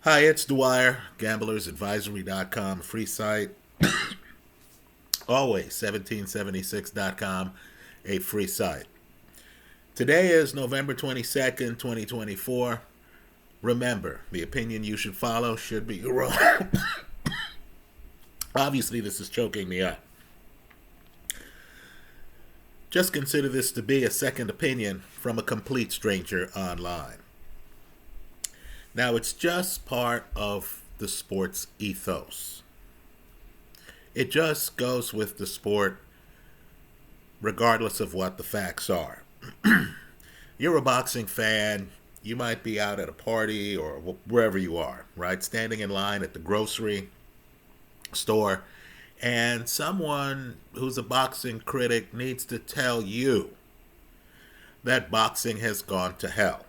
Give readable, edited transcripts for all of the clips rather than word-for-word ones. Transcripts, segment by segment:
Hi, it's Dwyer, gamblersadvisory.com, free site. Always 1776.com, a free site. Today is November 22nd, 2024. Remember, the opinion you should follow should be your own. Obviously, this is choking me up. Just consider this to be a second opinion from a complete stranger online. Now, it's just part of the sport's ethos. It just goes with the sport regardless of what the facts are. You're a boxing fan, you might be out at a party or wherever you are, right? Standing in line at the grocery store, and someone who's a boxing critic needs to tell you that boxing has gone to hell.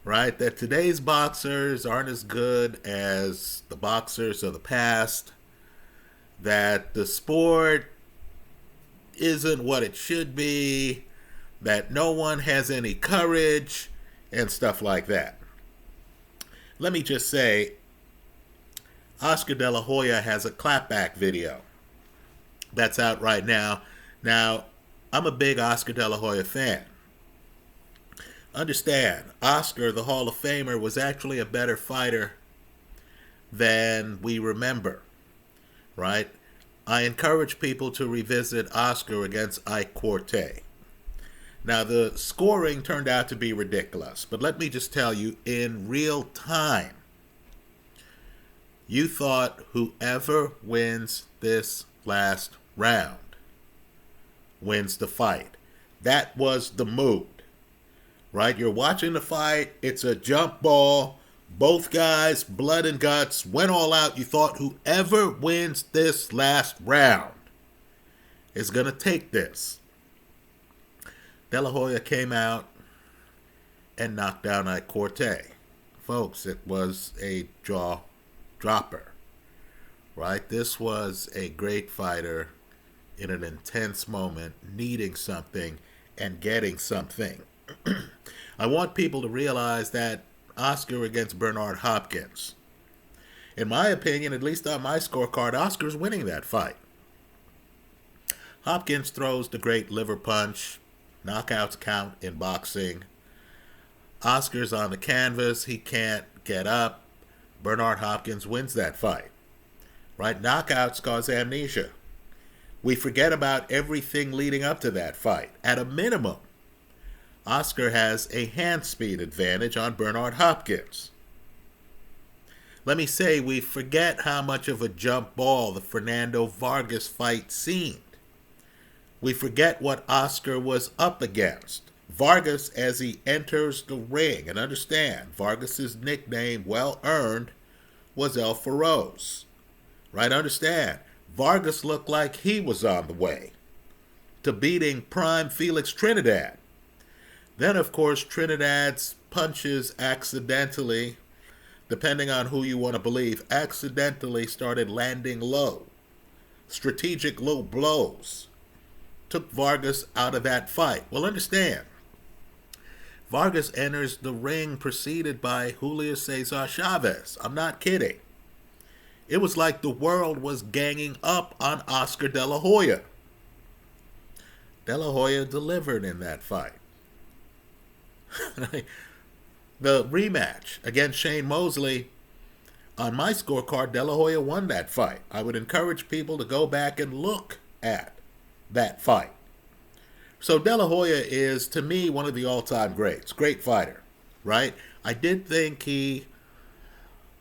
Right? That today's boxers aren't as good as the boxers of the past. That the sport isn't what it should be. That no one has any courage and stuff like that. Let me just say, Oscar De La Hoya has a clapback video that's out right now. Now, I'm a big Oscar De La Hoya fan. Understand, Oscar, the Hall of Famer, was actually a better fighter than we remember, right? I encourage people to revisit Oscar against Ike Quartey. Now, the scoring turned out to be ridiculous, but let me just tell you, in real time, you thought whoever wins this last round wins the fight. That was the mood. Right? You're watching the fight. It's a jump ball. Both guys, blood and guts, went all out. You thought whoever wins this last round is going to take this. De La Hoya came out and knocked down Ike Quartey. Folks, it was a jaw dropper. Right? This was a great fighter in an intense moment, needing something and getting something. I want people to realize that Oscar against Bernard Hopkins, in my opinion, at least on my scorecard, Oscar's winning that fight. Hopkins throws the great liver punch. Knockouts count in boxing. Oscar's on the canvas. He can't get up. Bernard Hopkins wins that fight. Right? Knockouts cause amnesia. We forget about everything leading up to that fight. At a minimum, Oscar has a hand speed advantage on Bernard Hopkins. Let me say, we forget how much of a jump ball the Fernando Vargas fight seemed. We forget what Oscar was up against. Vargas, as he enters the ring, and understand, Vargas's nickname, well earned, was El Feroz. Right? Understand, Vargas looked like he was on the way to beating prime Felix Trinidad. Then, of course, Trinidad's punches accidentally, depending on who you want to believe, accidentally started landing low. Strategic low blows took Vargas out of that fight. Well, understand, Vargas enters the ring preceded by Julio Cesar Chavez. I'm not kidding. It was like the world was ganging up on Oscar De La Hoya. De La Hoya delivered in that fight. The rematch against Shane Mosley, on my scorecard, De La Hoya won that fight. I would encourage people to go back and look at that fight. So De La Hoya is, to me, one of the all-time greats. Great fighter, right? I did think he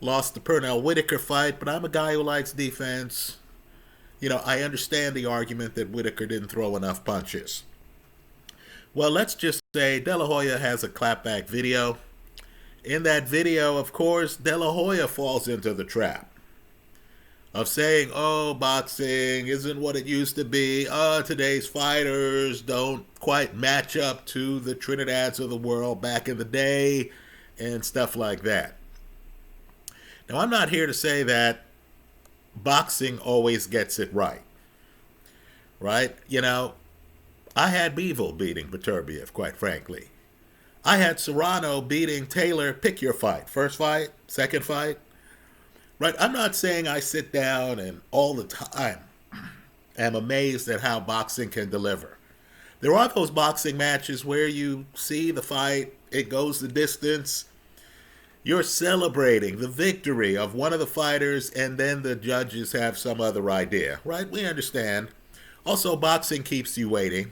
lost the Pernell Whitaker fight, but I'm a guy who likes defense. You know, I understand the argument that Whitaker didn't throw enough punches. Well, let's just say De La Hoya has a clapback video. In that video, of course, De La Hoya falls into the trap of saying, oh, boxing isn't what it used to be. Oh, today's fighters don't quite match up to the Trinidads of the world back in the day and stuff like that. Now, I'm not here to say that boxing always gets it right. Right? You know, I had Bivol beating Beterbiev, quite frankly. I had Serrano beating Taylor. Pick your fight. First fight, second fight. Right? I'm not saying I sit down and all the time am amazed at how boxing can deliver. There are those boxing matches where you see the fight, it goes the distance, you're celebrating the victory of one of the fighters, and then the judges have some other idea, right? We understand. Also, boxing keeps you waiting,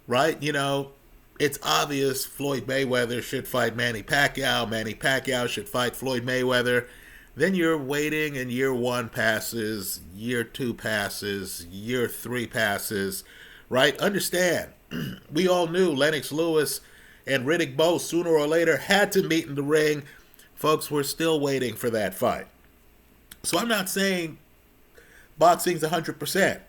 right? You know, it's obvious Floyd Mayweather should fight Manny Pacquiao. Manny Pacquiao should fight Floyd Mayweather. Then you're waiting, and year one passes, year two passes, year three passes, right? Understand, we all knew Lennox Lewis and Riddick Bowe sooner or later had to meet in the ring. Folks, we're still waiting for that fight. So I'm not saying boxing's 100%.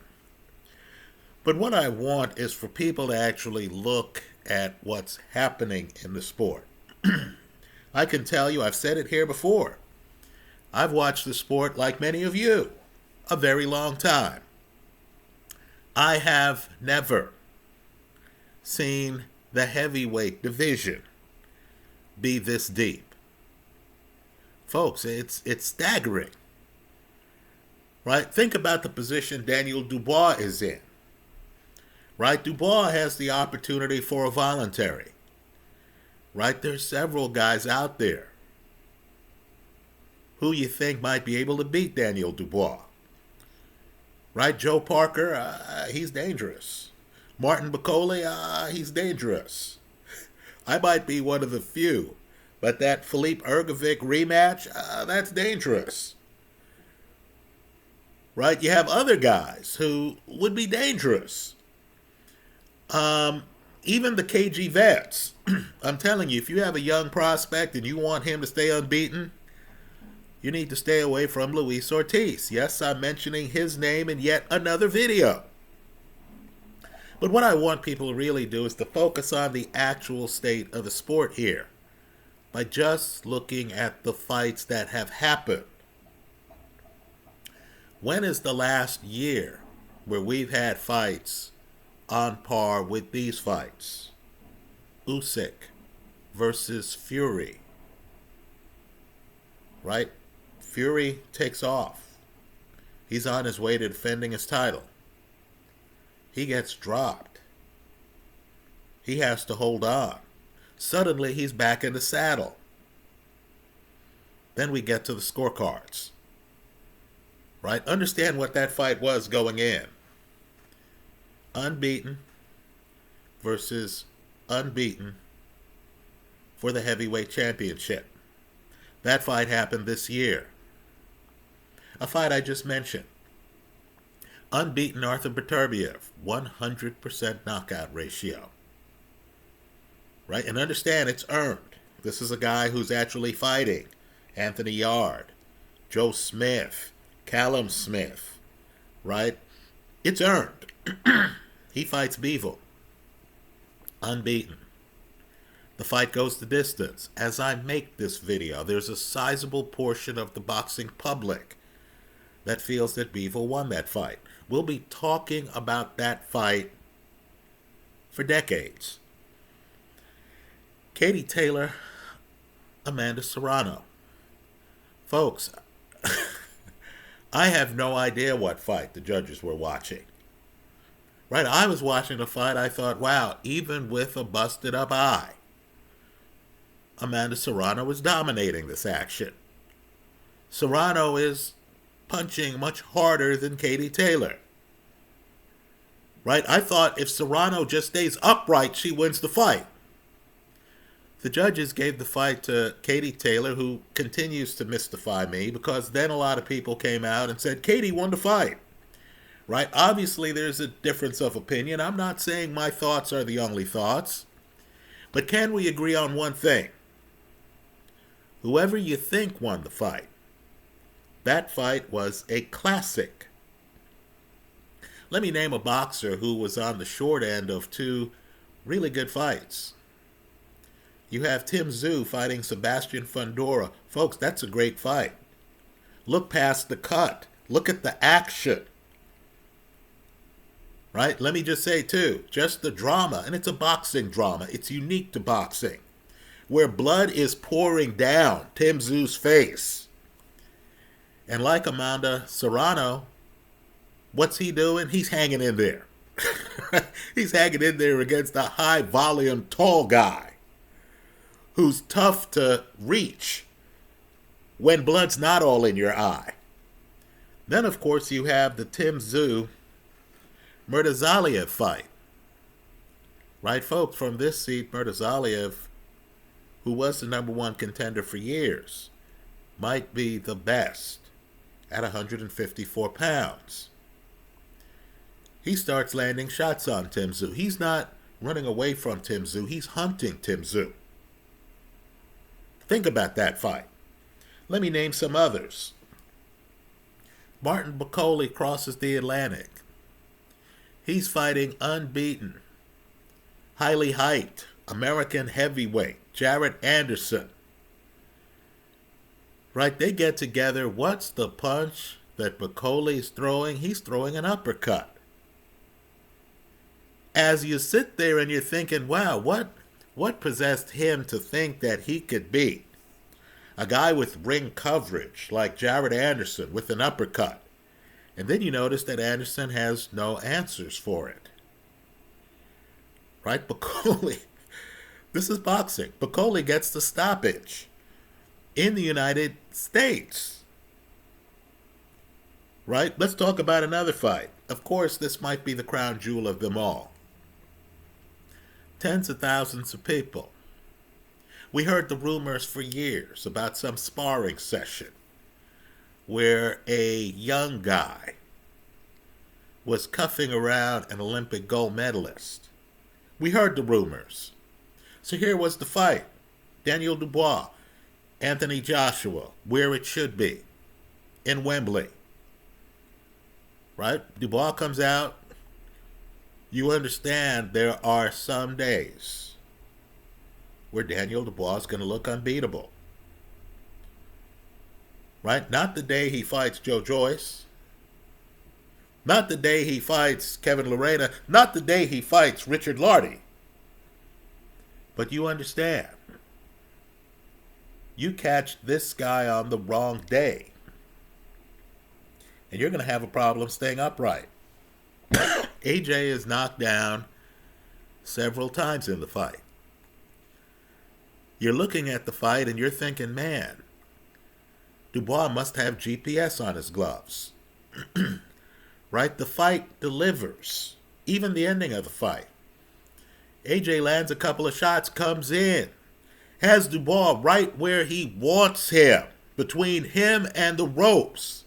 But what I want is for people to actually look at what's happening in the sport. I can tell you, I've said it here before, I've watched the sport, like many of you, a very long time. I have never seen the heavyweight division be this deep. Folks, it's staggering. Right? Think about the position Daniel Dubois is in. Right? Dubois has the opportunity for a voluntary. Right? There's several guys out there who you think might be able to beat Daniel Dubois. Right? Joe Parker, he's dangerous. Martin Bacoli, he's dangerous. I might be one of the few, but that Philippe Ergovic rematch, that's dangerous. Right? You have other guys who would be dangerous. Even the KG vets. I'm telling you, if you have a young prospect and you want him to stay unbeaten, you need to stay away from Luis Ortiz. Yes, I'm mentioning his name in yet another video. But what I want people to really do is to focus on the actual state of the sport here by just looking at the fights that have happened. When is the last year where we've had fights on par with these fights? Usyk versus Fury. Right? Fury takes off. He's on his way to defending his title. He gets dropped. He has to hold on. Suddenly, he's back in the saddle. Then we get to the scorecards. Right? Understand what that fight was going in. Unbeaten versus unbeaten for the heavyweight championship. That fight happened this year. A fight I just mentioned. Unbeaten Arthur Beterbiev, 100% knockout ratio. Right? And understand, it's earned. This is a guy who's actually fighting Anthony Yard, Joe Smith, Callum Smith. Right? It's earned. He fights Bivol. Unbeaten. The fight goes the distance. As I make this video, there's a sizable portion of the boxing public that feels that Bivol won that fight. We'll be talking about that fight for decades. Katie Taylor, Amanda Serrano. Folks, I have no idea what fight the judges were watching. Right, I was watching the fight, I thought, wow, even with a busted up eye, Amanda Serrano was dominating this action. Serrano is punching much harder than Katie Taylor. Right? I thought if Serrano just stays upright, she wins the fight. The judges gave the fight to Katie Taylor, who continues to mystify me, because then a lot of people came out and said, Katie won the fight. Right? Obviously, there's a difference of opinion. I'm not saying my thoughts are the only thoughts. But can we agree on one thing? Whoever you think won the fight, that fight was a classic. Let me name a boxer who was on the short end of two really good fights. You have Tim Tszyu fighting Sebastian Fundora. Folks, that's a great fight. Look past the cut. Look at the action. Right? Let me just say, too, just the drama, and it's a boxing drama. It's unique to boxing. where blood is pouring down Tim Tszú's face. And like Amanda Serrano, what's he doing? He's hanging in there. He's hanging in there against a high volume tall guy who's tough to reach when blood's not all in your eye. Then, of course, you have the Tim Tszú Murtazaliev fight. Right, folks? From this seat, Murtazaliev, who was the number one contender for years, might be the best at 154 pounds. He starts landing shots on Tim Tszú. He's not running away from Tim Tszú. He's hunting Tim Tszú. Think about that fight. Let me name some others. Martin Bakole crosses the Atlantic. He's fighting unbeaten, highly hyped American heavyweight Jared Anderson. Right, they get together. What's the punch that Bacole's throwing? He's throwing an uppercut. As you sit there and you're thinking, wow, what possessed him to think that he could beat a guy with ring coverage like Jared Anderson with an uppercut? And then you notice that Anderson has no answers for it. Right, Bacole, this is boxing. Bacole gets the stoppage in the United States. Right? Let's talk about another fight. Of course, this might be the crown jewel of them all. Tens of thousands of people. We heard the rumors for years about some sparring session where a young guy was cuffing around an Olympic gold medalist. We heard the rumors. So here was the fight. Daniel Dubois, Anthony Joshua, where it should be, in Wembley. Right? Dubois comes out. You understand there are some days where Daniel Dubois is going to look unbeatable. Right? Not the day he fights Joe Joyce. Not the day he fights Kevin Lorena. Not the day he fights Richard Lardy. But you understand. You catch this guy on the wrong day, and you're going to have a problem staying upright. AJ is knocked down several times in the fight. You're looking at the fight and you're thinking, man, Dubois must have GPS on his gloves. Right? The fight delivers. Even the ending of the fight. AJ lands a couple of shots, comes in, has Dubois right where he wants him, between him and the ropes.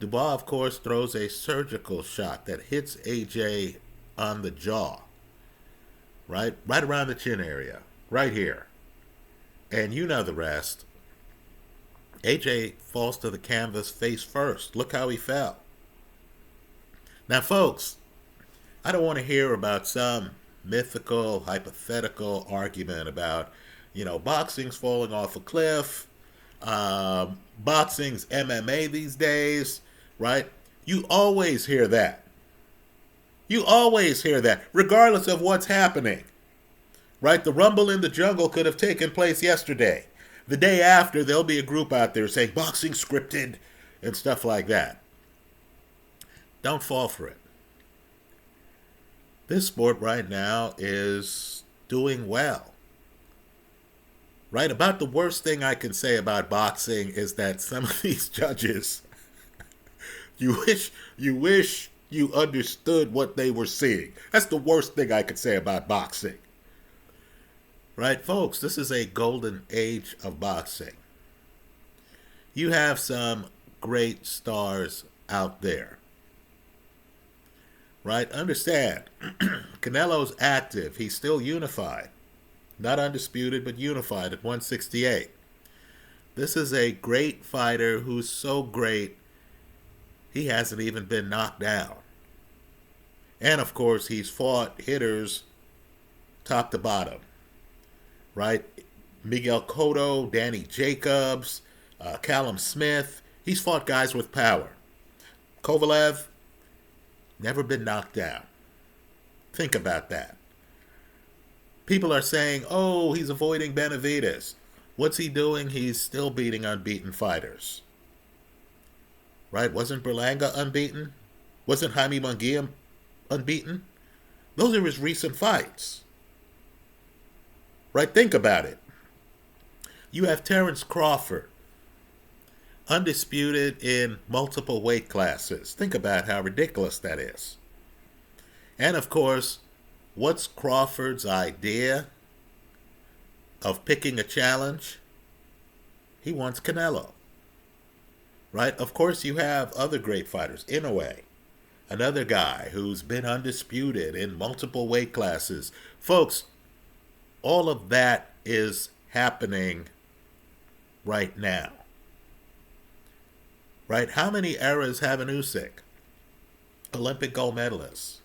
Dubois, of course, throws a surgical shot that hits AJ on the jaw. Right around the chin area. Right here. And you know the rest. AJ falls to the canvas face first. Look how he fell. Now, folks, I don't want to hear about some mythical, hypothetical argument about, boxing's falling off a cliff. Boxing's MMA these days, right? You always hear that. You always hear that, regardless of what's happening. Right? The rumble in the jungle could have taken place yesterday. The day after, there'll be a group out there saying boxing scripted and stuff like that. Don't fall for it. This sport right now is doing well. Right? About the worst thing I can say about boxing is that some of these judges, you wish you understood what they were seeing. That's the worst thing I could say about boxing. Right, folks, this is a golden age of boxing. You have some great stars out there. Right? Understand, Canelo's active. He's still unified. Not undisputed, but unified at 168. This is a great fighter who's so great, he hasn't even been knocked down. And, of course, he's fought hitters top to bottom. Right? Miguel Cotto, Danny Jacobs, Callum Smith. He's fought guys with power. Kovalev, never been knocked down. Think about that. People are saying, oh, he's avoiding Benavidez. What's he doing? He's still beating unbeaten fighters. Right? Wasn't Berlanga unbeaten? Wasn't Jaime Munguia unbeaten? Those are his recent fights. Right? Think about it. You have Terence Crawford, undisputed in multiple weight classes. Think about how ridiculous that is. And of course, what's Crawford's idea of picking a challenge? He wants Canelo. Right? Of course, you have other great fighters. Inoue, another guy who's been undisputed in multiple weight classes. Folks, all of that is happening right now. Right? How many eras have an Usyk? Olympic gold medalist.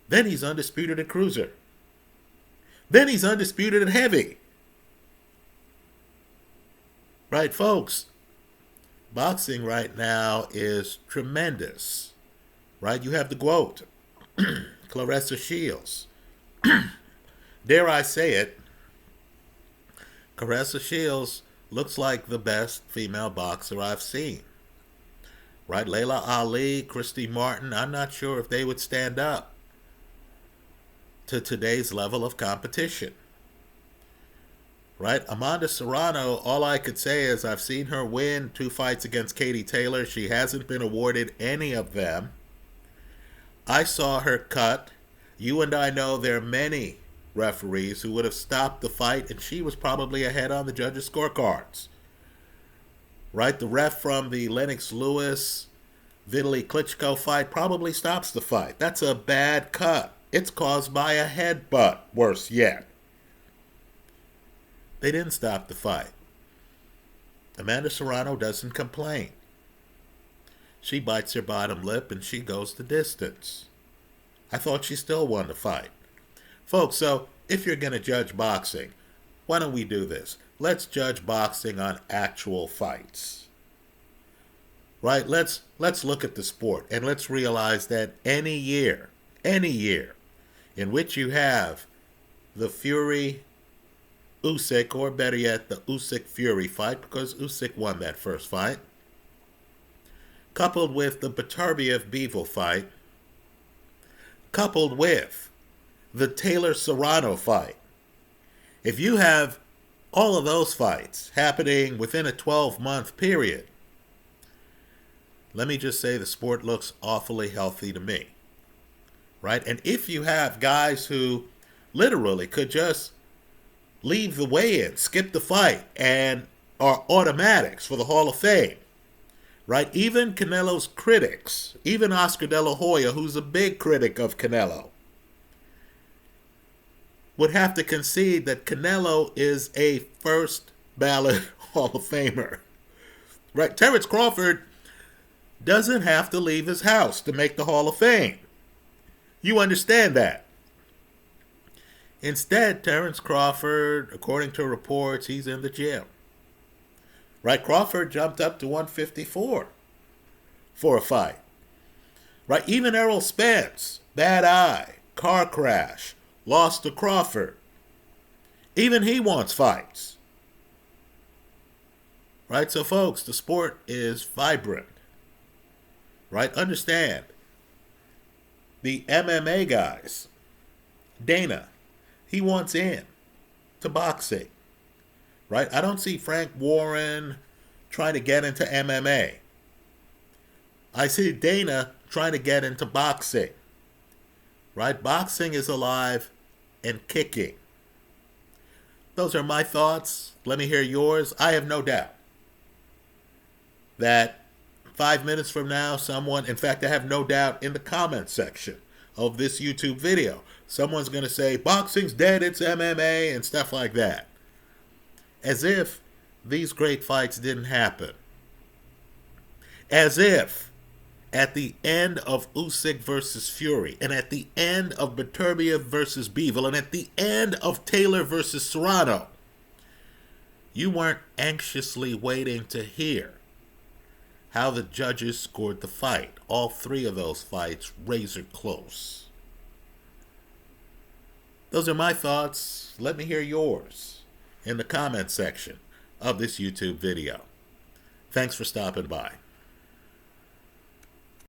Then he's undisputed at cruiser. Then he's undisputed at heavy. Right, folks? Boxing right now is tremendous. Right? You have the GOAT, Claressa Shields. Dare I say it, Claressa Shields looks like the best female boxer I've seen. Right? Layla Ali, Christy Martin, I'm not sure if they would stand up to today's level of competition. Right? Amanda Serrano, all I could say is I've seen her win 2 fights against Katie Taylor. She hasn't been awarded any of them. I saw her cut. You and I know there are many referees who would have stopped the fight, and she was probably ahead on the judges' scorecards. Right? The ref from the Lennox Lewis, Vitaly Klitschko fight probably stops the fight. That's a bad cut. It's caused by a headbutt, worse yet. They didn't stop the fight. Amanda Serrano doesn't complain. She bites her bottom lip and she goes the distance. I thought she still won the fight. Folks, so if you're going to judge boxing, why don't we do this? Let's judge boxing on actual fights. Right? Let's look at the sport and let's realize that any year in which you have the Fury Usyk, or better yet, the Usyk-Fury fight, because Usyk won that first fight, coupled with the Beterbiev-Bivol fight, coupled with the Taylor-Serrano fight. If you have all of those fights happening within a 12-month period, let me just say the sport looks awfully healthy to me. Right? And if you have guys who literally could just leave the weigh-in, skip the fight, and are automatics for the Hall of Fame, right? Even Canelo's critics, even Oscar De La Hoya, who's a big critic of Canelo, would have to concede that Canelo is a first ballot Hall of Famer. Right? Terence Crawford doesn't have to leave his house to make the Hall of Fame. You understand that. Instead, Terence Crawford, according to reports, he's in the gym. Right? Crawford jumped up to 154 for a fight. Right? Even Errol Spence, bad eye, car crash, lost to Crawford. Even he wants fights. Right? So, folks, the sport is vibrant. Right? Understand. The MMA guys, Dana, he wants in to boxing. Right? I don't see Frank Warren trying to get into MMA. I see Dana trying to get into boxing. Right? Boxing is alive and kicking. Those are my thoughts. Let me hear yours. I have no doubt that 5 minutes from now, someone, in fact, I have no doubt in the comment section of this YouTube video, someone's going to say, boxing's dead, it's MMA, and stuff like that. As if these great fights didn't happen. As if at the end of Usyk versus Fury, and at the end of Beterbiev versus Bivol, and at the end of Taylor versus Serrano, you weren't anxiously waiting to hear how the judges scored the fight. All 3 of those fights razor close. Those are my thoughts. Let me hear yours in the comment section of this YouTube video. Thanks for stopping by.